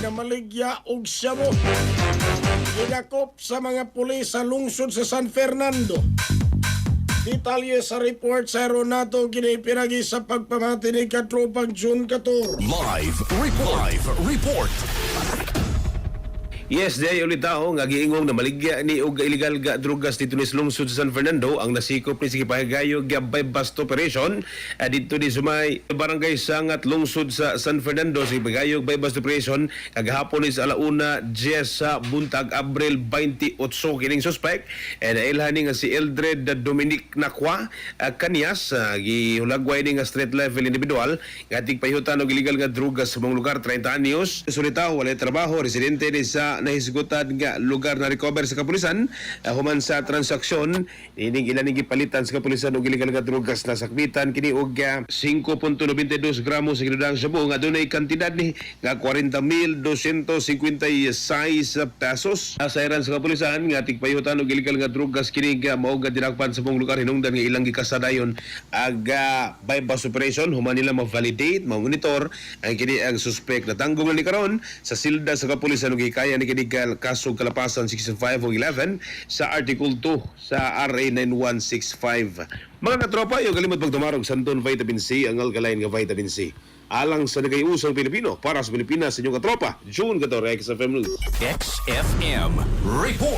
na maligya og syabo. Ginakop sa mga pulis sa lungsod sa San Fernando. Detalye sa report sa Aeronato ginipiragi sa pagpamati ni Katropang June 14. Live report. Yes, day ulit tao nga giingong na maligya ni og illegal ga drugas dito ni lungsod sa San Fernando ang nasikop ni sige pahigayog gabay bust operation dito ni sumay barangay Sangat lungsod sa San Fernando sige pahigayog by bust operation kagahapon is alauna 10 sa buntag Abril 28 kining suspect and ilhan nga si Eldred Dominic Nakwa Kanyas gihulagway ni nga street level individual nga tigpahiutan og illegal nga drugas sa mga lugar 30 anyos sulitaw walay trabaho residente ni sa nahisgutan nga lugar na recover sa kapulisan human sa transaksyon ining ilan gipalitan sa kapulisan og illegal nga drugas na sakbitan kini og 5.92 gramos sa kinudang Cebu nga dunay kantidad ni nga 40,256 pesos sa iran sa kapulisan nga tigpayutan og illegal nga drugas kini nga mao nga dinakpan sa mong lugar hinungdan nga ilang gikasadayon aga bypass operation human nila ma-validate ma-monitor ang kini ang suspect na tanggong ni karon sa silda sa kapulisan ug hikaya ni kini kaso kalapasan 65 o 11 sa Article 2 sa RA 9165. Mga katropa, yung kalimot pagtumarog Santon Vitamin C, ang alkaline nga vitamin C. Alang sa nagayusang Pilipino, para sa Pilipinas, inyong katropa, June 14, XFM News. XFM report.